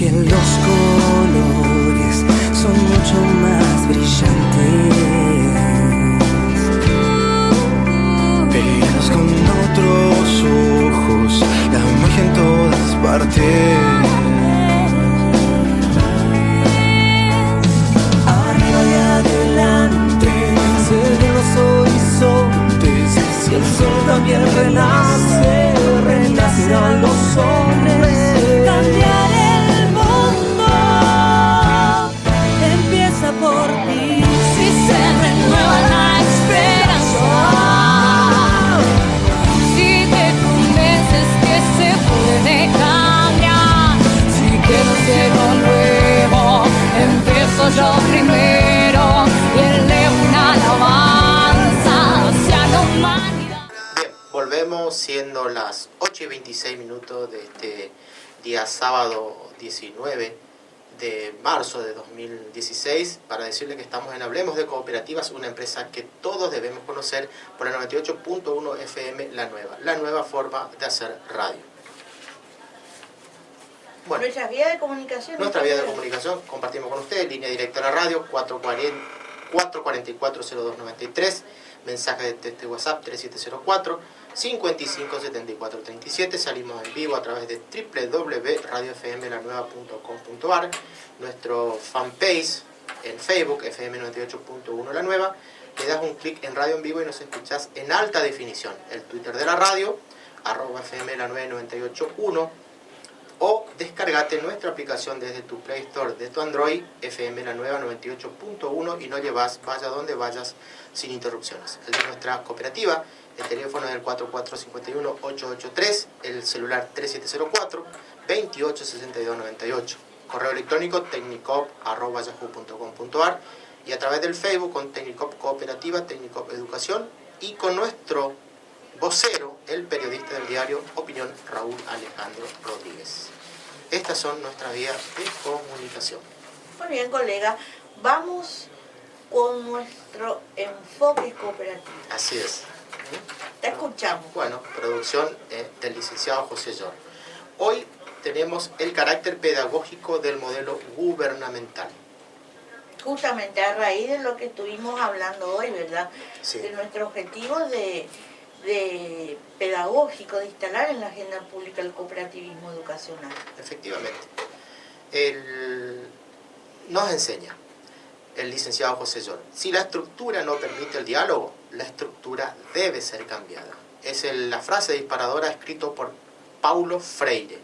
que los colores son mucho más brillantes. Verás con otros ojos la magia en todas partes. Arriba y adelante se ven los horizontes. Si el sol también renace, renacerán los hombres. Cambiar el mundo empieza por ti. Si se renueva la esperanza, si te convences que se puede cambiar, si quieres algo nuevo, empiezo yo primero y elevo una alabanza hacia la humanidad. Bien, volvemos siendo las 8:26 de este día sábado 19 de marzo de 2016 para decirle que estamos en Hablemos de Cooperativas, una empresa que todos debemos conocer por el 98.1 FM La nueva forma de hacer radio. Bueno, Nuestra vía de comunicación. compartimos con ustedes, línea directa a la radio 444-0293, mensaje de texto WhatsApp 3704-557437, salimos en vivo a través de www.radiofmlanueva.com.ar, nuestro fanpage en Facebook, FM 98.1 La Nueva, le das un clic en radio en vivo y nos escuchás en alta definición, el Twitter de la radio, @FM La Nueva 981, o descargate nuestra aplicación desde tu Play Store de tu Android, FM La Nueva 98.1, y no llevas, vaya donde vayas, sin interrupciones. El de nuestra cooperativa, el teléfono es el 4451-883, el celular 3704-286298, correo electrónico tecnicop@yahoo.com.ar, y a través del Facebook con Tecnicop Cooperativa, Tecnicop Educación, y con nuestro vocero, el periodista del diario Opinión, Raúl Alejandro Rodríguez. Estas son nuestras vías de comunicación. Muy bien, colega. Vamos con nuestro enfoque cooperativo. Así es. Te escuchamos. Bueno, producción del licenciado José Llor. Hoy tenemos el carácter pedagógico del modelo gubernamental. Justamente a raíz de lo que estuvimos hablando hoy, ¿verdad? Sí. De nuestro objetivo de pedagógico, de instalar en la agenda pública el cooperativismo educacional. Efectivamente. Nos enseña el licenciado José Llor: si la estructura no permite el diálogo, la estructura debe ser cambiada. Es la frase disparadora escrito por Paulo Freire.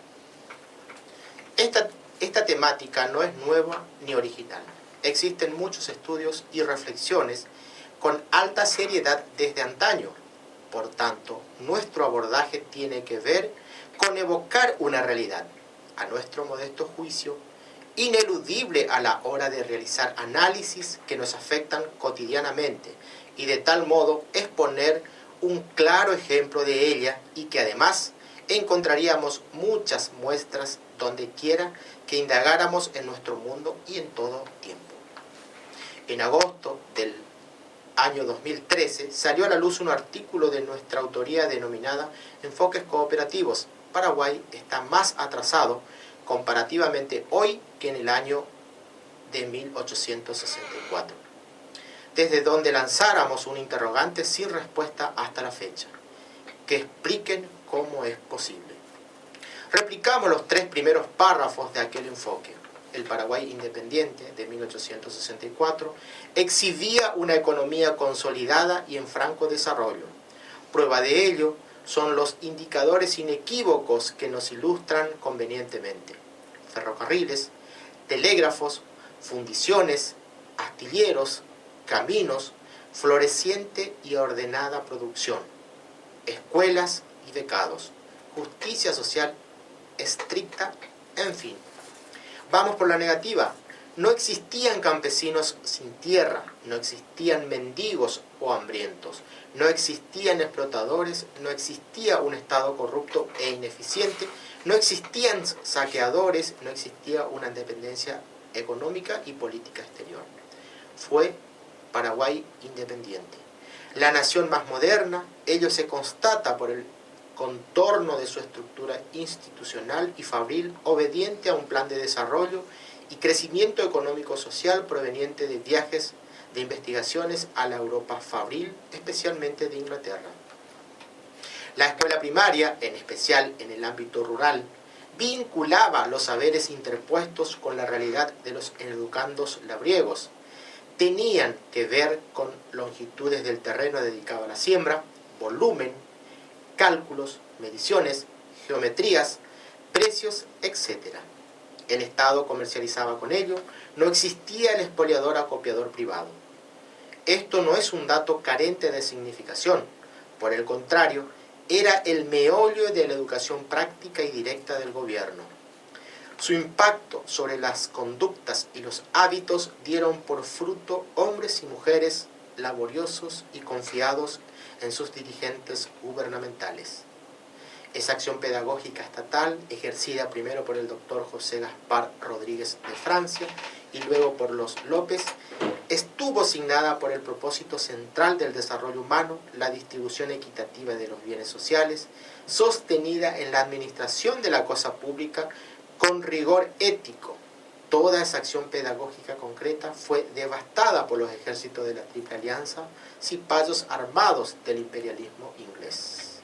Esta temática no es nueva ni original. Existen muchos estudios y reflexiones con alta seriedad desde antaño. Por tanto, nuestro abordaje tiene que ver con evocar una realidad, a nuestro modesto juicio, ineludible a la hora de realizar análisis que nos afectan cotidianamente, y de tal modo exponer un claro ejemplo de ella, y que además encontraríamos muchas muestras donde quiera que indagáramos en nuestro mundo y en todo tiempo. En agosto del año 2013 salió a la luz un artículo de nuestra autoría denominada Enfoques Cooperativos. Paraguay está más atrasado comparativamente hoy que en el año de 1864, desde donde lanzáramos un interrogante sin respuesta hasta la fecha: que expliquen cómo es posible. Replicamos los 3 primeros párrafos de aquel enfoque. El Paraguay independiente de 1864 exhibía una economía consolidada y en franco desarrollo. Prueba de ello son los indicadores inequívocos que nos ilustran convenientemente: ferrocarriles, telégrafos, fundiciones, astilleros, caminos, floreciente y ordenada producción, escuelas y becados, justicia social estricta, en fin. Vamos por la negativa. No existían campesinos sin tierra, no existían mendigos o hambrientos, no existían explotadores, no existía un Estado corrupto e ineficiente, no existían saqueadores, no existía una independencia económica y política exterior. Fue Paraguay independiente, la nación más moderna. Ello se constata por el contorno de su estructura institucional y fabril obediente a un plan de desarrollo y crecimiento económico-social proveniente de viajes de investigaciones a la Europa fabril, especialmente de Inglaterra. La escuela primaria, en especial en el ámbito rural, vinculaba los saberes interpuestos con la realidad de los educandos labriegos. Tenían que ver con longitudes del terreno dedicado a la siembra, volumen, cálculos, mediciones, geometrías, precios, etc. El Estado comercializaba con ello, no existía el expoliador acopiador privado. Esto no es un dato carente de significación, por el contrario, era el meollo de la educación práctica y directa del gobierno. Su impacto sobre las conductas y los hábitos dieron por fruto hombres y mujeres laboriosos y confiados en sus dirigentes gubernamentales. Esa acción pedagógica estatal, ejercida primero por el doctor José Gaspar Rodríguez de Francia y luego por los López, estuvo asignada por el propósito central del desarrollo humano, la distribución equitativa de los bienes sociales, sostenida en la administración de la cosa pública con rigor ético. Toda esa acción pedagógica concreta fue devastada por los ejércitos de la Triple Alianza, cipayos armados del imperialismo inglés.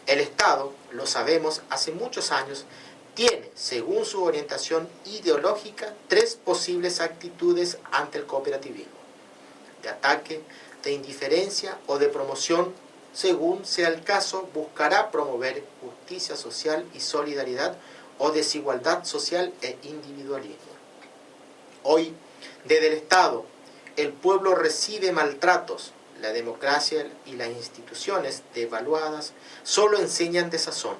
El Estado, lo sabemos, hace muchos años, tiene, según su orientación ideológica, tres posibles actitudes ante el cooperativismo: de ataque, de indiferencia o de promoción. Según sea el caso, buscará promover justicia social y solidaridad o desigualdad social e individualismo. Hoy, desde el Estado, el pueblo recibe maltratos. La democracia y las instituciones devaluadas solo enseñan desazón,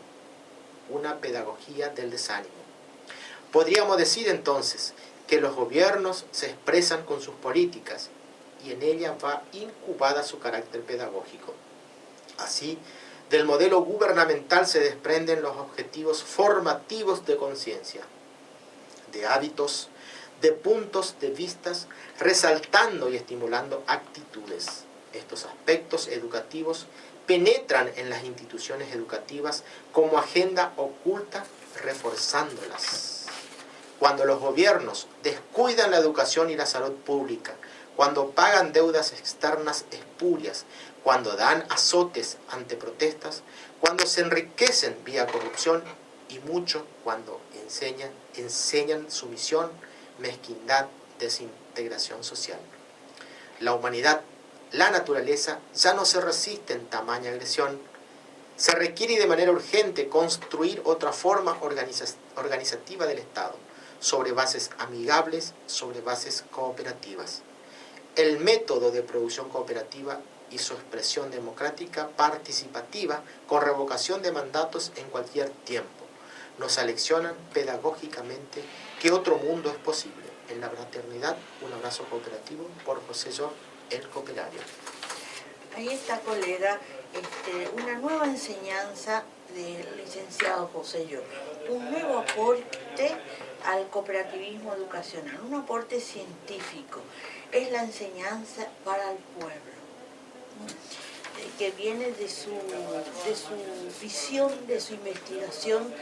una pedagogía del desánimo. Podríamos decir entonces que los gobiernos se expresan con sus políticas y en ellas va incubada su carácter pedagógico. Así, del modelo gubernamental se desprenden los objetivos formativos de conciencia, de hábitos, de puntos de vistas, resaltando y estimulando actitudes. Estos aspectos educativos penetran en las instituciones educativas como agenda oculta, reforzándolas. Cuando los gobiernos descuidan la educación y la salud pública, cuando pagan deudas externas espurias, cuando dan azotes ante protestas, cuando se enriquecen vía corrupción y mucho cuando enseñan sumisión, mezquindad, desintegración social. La humanidad, la naturaleza, ya no se resisten tamaña agresión. Se requiere de manera urgente construir otra forma organizativa del Estado, sobre bases amigables, sobre bases cooperativas. El método de producción cooperativa y su expresión democrática participativa con revocación de mandatos en cualquier tiempo nos aleccionan pedagógicamente que otro mundo es posible. En la fraternidad, un abrazo cooperativo por José Llor, el cooperario. Ahí está, colega, una nueva enseñanza del licenciado José Llor, un nuevo aporte al cooperativismo educacional, un aporte científico. Es la enseñanza para el pueblo, que viene de su visión, de su investigación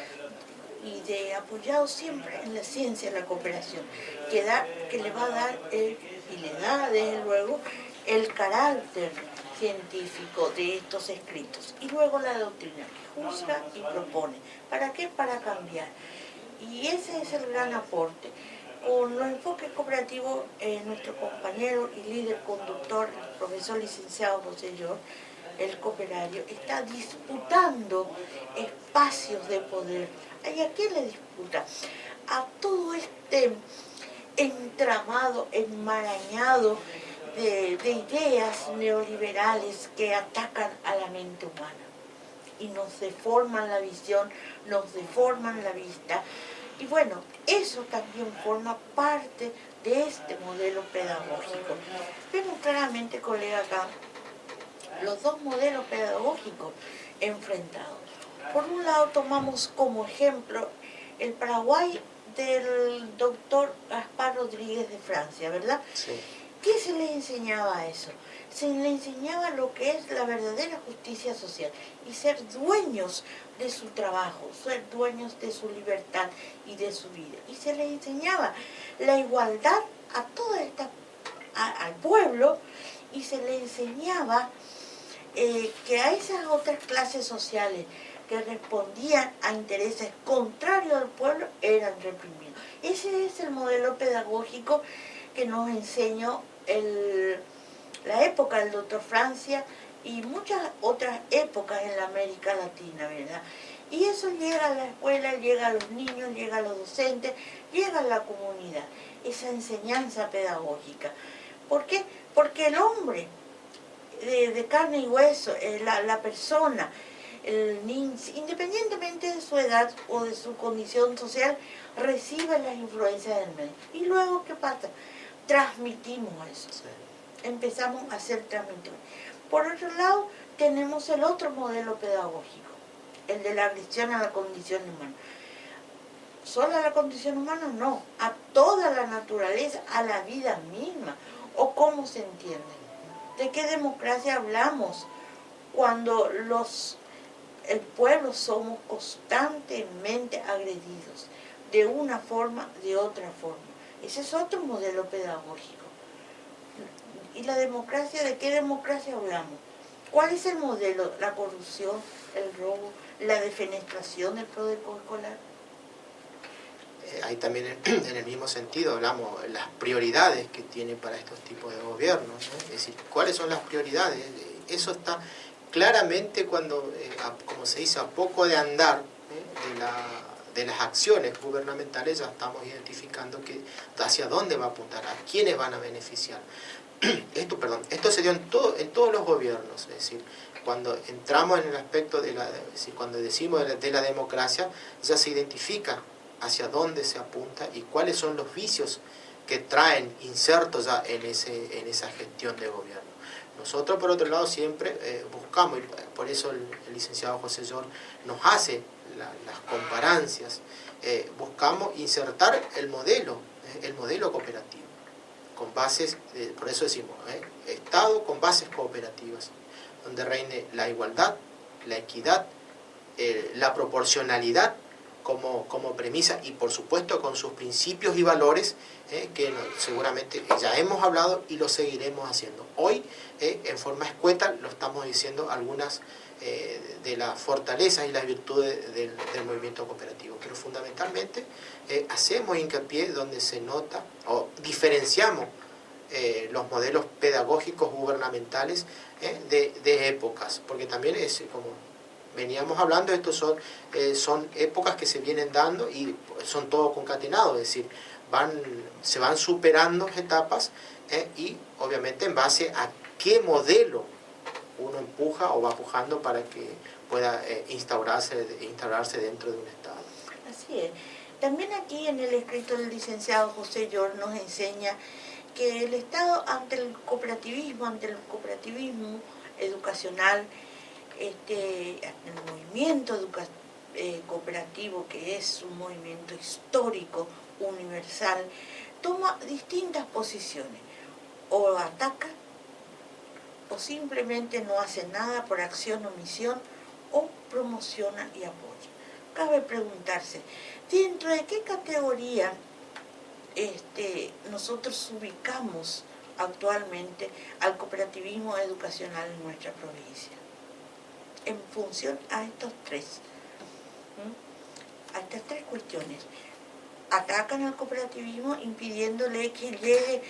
y de apoyado siempre en la ciencia, en la cooperación, que le va a dar, y le da desde luego, el carácter científico de estos escritos. Y luego la doctrina, que juzga y propone. ¿Para qué? Para cambiar. Y ese es el gran aporte. Con los enfoques cooperativos, nuestro compañero y líder conductor, el profesor licenciado José Llor, el cooperario, está disputando espacios de poder. ¿Y a quién le disputa? A todo este entramado, enmarañado de ideas neoliberales que atacan a la mente humana y nos deforman la visión, nos deforman la vista. Y bueno, eso también forma parte de este modelo pedagógico. Vemos claramente, colega, acá los dos modelos pedagógicos enfrentados. Por un lado tomamos como ejemplo el Paraguay del doctor Gaspar Rodríguez de Francia, ¿verdad? Sí. ¿Qué se les enseñaba a eso? se le enseñaba lo que es la verdadera justicia social y ser dueños de su trabajo, ser dueños de su libertad y de su vida. Y se le enseñaba la igualdad a toda al pueblo, y se le enseñaba que a esas otras clases sociales que respondían a intereses contrarios al pueblo eran reprimidos. Ese es el modelo pedagógico que nos enseñó la época del doctor Francia y muchas otras épocas en la América Latina, ¿verdad? Y eso llega a la escuela, llega a los niños, llega a los docentes, llega a la comunidad, esa enseñanza pedagógica. ¿Por qué? Porque el hombre de carne y hueso, la persona, el niño, independientemente de su edad o de su condición social, recibe las influencias del medio. ¿Y luego qué pasa? Transmitimos eso. Sí. Empezamos a hacer transmisores. Por otro lado, tenemos el otro modelo pedagógico, el de la agresión a la condición humana. ¿Solo a la condición humana? No, a toda la naturaleza, a la vida misma. ¿O cómo se entiende? ¿De qué democracia hablamos cuando el pueblo somos constantemente agredidos, de una forma, de otra forma? Ese es otro modelo pedagógico. ¿Y la democracia? ¿De qué democracia hablamos? ¿Cuál es el modelo? La corrupción, el robo, la defenestración del poder escolar. Ahí también en el mismo sentido hablamos de las prioridades que tiene para estos tipos de gobiernos, ¿no? Es decir, ¿cuáles son las prioridades? Eso está claramente cuando, como se dice, a poco de andar de las acciones gubernamentales, ya estamos identificando hacia dónde va a apuntar, a quiénes van a beneficiar. Esto se dio en todos los gobiernos, es decir, cuando entramos en el aspecto cuando decimos de la democracia, ya se identifica hacia dónde se apunta y cuáles son los vicios que traen insertos ya en esa gestión de gobierno. Nosotros, por otro lado, siempre buscamos, y por eso el licenciado José Llor nos hace las comparancias, buscamos insertar el modelo cooperativo, con bases, por eso decimos, Estado con bases cooperativas, donde reine la igualdad, la equidad, la proporcionalidad como premisa y por supuesto con sus principios y valores que seguramente ya hemos hablado y lo seguiremos haciendo. Hoy en forma escueta lo estamos diciendo algunas de las fortalezas y las virtudes del movimiento cooperativo, pero fundamentalmente hacemos hincapié donde se nota o diferenciamos los modelos pedagógicos gubernamentales de épocas, porque también es como veníamos hablando, estos son épocas que se vienen dando y son todo concatenados, es decir, se van superando etapas y obviamente en base a qué modelo uno empuja o va empujando para que pueda instaurarse dentro de un Estado. Así es. También aquí en el escrito del licenciado José Llor nos enseña que el Estado ante el cooperativismo educacional, el movimiento cooperativo, que es un movimiento histórico, universal, toma distintas posiciones, o ataca, o simplemente no hace nada por acción o omisión, o promociona y apoya. Cabe preguntarse, ¿dentro de qué categoría nosotros ubicamos actualmente al cooperativismo educacional en nuestra provincia? En función a estas tres cuestiones. Atacan al cooperativismo impidiéndole que llegue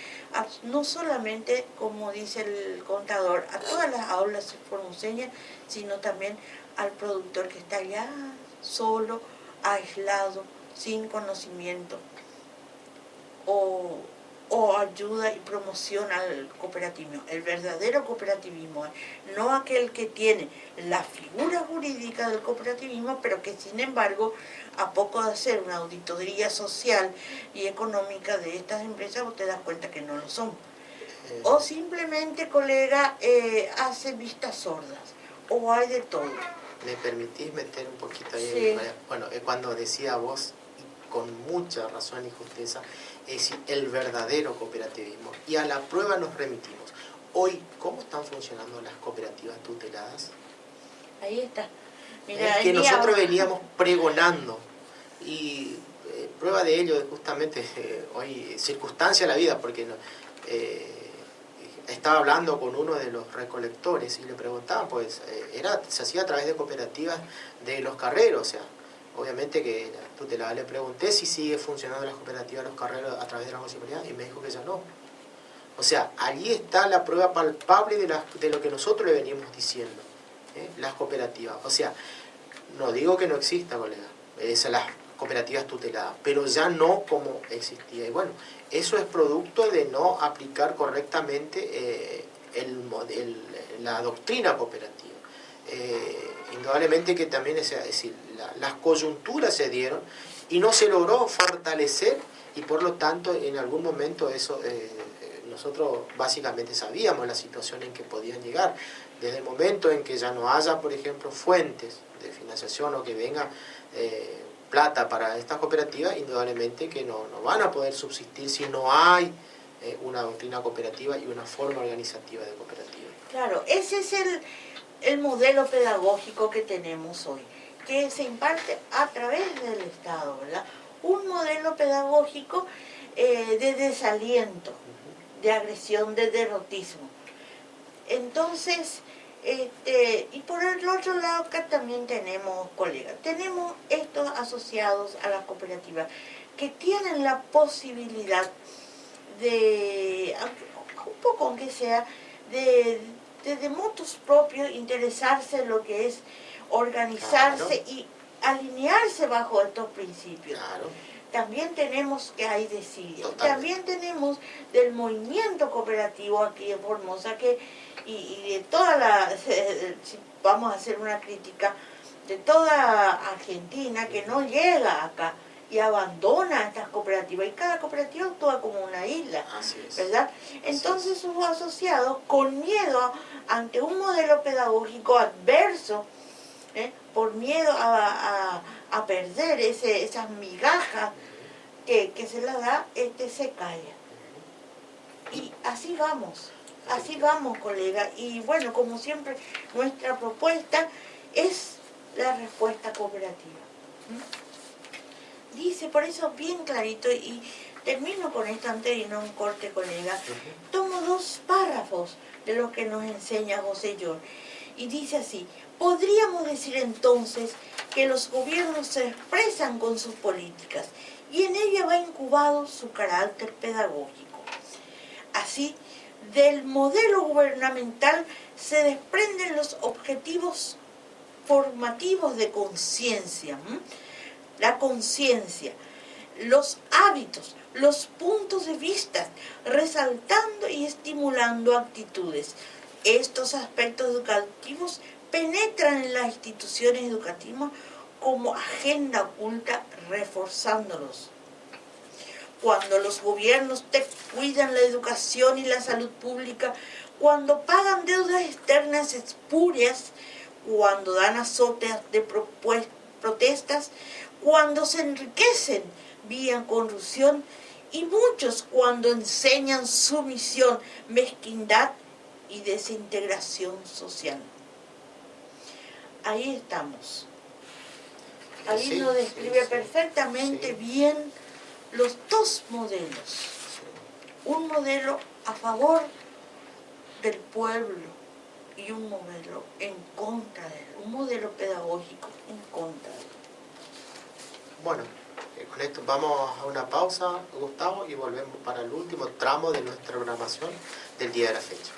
no solamente, como dice el contador, a todas las aulas formoseñas, sino también al productor que está allá solo, aislado, sin conocimiento, o ayuda y promoción al cooperativismo, el verdadero cooperativismo, no aquel que tiene la figura jurídica del cooperativismo, pero que sin embargo, a poco de hacer una auditoría social y económica de estas empresas, vos te das cuenta que no lo son. O simplemente, colega, hace vistas sordas, o hay de todo. ¿Me permitís meter un poquito ahí? Sí. Bueno, cuando decía vos, con mucha razón y justeza, es decir, el verdadero cooperativismo. Y a la prueba nos remitimos. hoy, ¿cómo están funcionando las cooperativas tuteladas? Ahí está. Mira, Que el día- nosotros veníamos pregonando, y prueba de ello es justamente hoy, circunstancia de la vida, porque estaba hablando con uno de los recolectores y le preguntaban, pues se hacía a través de cooperativas de los carreros, o sea, obviamente que la tutelada, le pregunté si sigue funcionando las cooperativas de los carreros a través de la municipalidad y me dijo que ya no. O sea, allí está la prueba palpable de lo que nosotros le venimos diciendo, las cooperativas. O sea, no digo que no exista, colega, las cooperativas tuteladas, pero ya no como existía. Y bueno, eso es producto de no aplicar correctamente la doctrina cooperativa. Indudablemente que también es decir, las coyunturas se dieron y no se logró fortalecer, y por lo tanto en algún momento eso nosotros básicamente sabíamos la situación en que podían llegar. Desde el momento en que ya no haya, por ejemplo, fuentes de financiación o que venga plata para estas cooperativas, indudablemente que no van a poder subsistir si no hay una doctrina cooperativa y una forma organizativa de cooperativa. Claro, ese es el modelo pedagógico que tenemos hoy, que se imparte a través del Estado, ¿verdad? Un modelo pedagógico de desaliento, de agresión, de derrotismo. Entonces, y por el otro lado acá también tenemos, colegas, tenemos estos asociados a las cooperativas que tienen la posibilidad de, un poco aunque sea, de motus propios, interesarse en lo que es organizarse, claro, y alinearse bajo estos principios. Claro. También tenemos que hay de Siria, Totalmente. también tenemos del movimiento cooperativo aquí en Formosa, que y de toda la, si vamos a hacer una crítica, de toda Argentina que no llega acá y abandona estas cooperativas, y cada cooperativa actúa como una isla. Así es. ¿Verdad? Entonces sus asociados, con miedo ante un modelo pedagógico adverso, por miedo a perder esas migajas que se las da, se callan. Y así vamos, colega. Y bueno, como siempre, nuestra propuesta es la respuesta cooperativa. Dice, por eso bien clarito, y termino con esto antes de irnos a un corte, colega. Tomo 2 párrafos de lo que nos enseña José Llor. Y dice así: podríamos decir entonces que los gobiernos se expresan con sus políticas y en ella va incubado su carácter pedagógico. Así, del modelo gubernamental se desprenden los objetivos formativos de conciencia, la conciencia, los hábitos, los puntos de vista, resaltando y estimulando actitudes. Estos aspectos educativos penetran en las instituciones educativas como agenda oculta, reforzándolos. Cuando los gobiernos cuidan la educación y la salud pública, cuando pagan deudas externas espurias, cuando dan azotes de protestas, cuando se enriquecen vía corrupción, y muchos cuando enseñan sumisión, mezquindad y desintegración social. Ahí estamos. Ahí Sí, nos describe sí, perfectamente sí. bien los 2 modelos. Un modelo a favor del pueblo y un modelo en contra de él, un modelo pedagógico en contra de él. Bueno, con esto vamos a una pausa, Gustavo, y volvemos para el último tramo de nuestra programación del día de la fecha.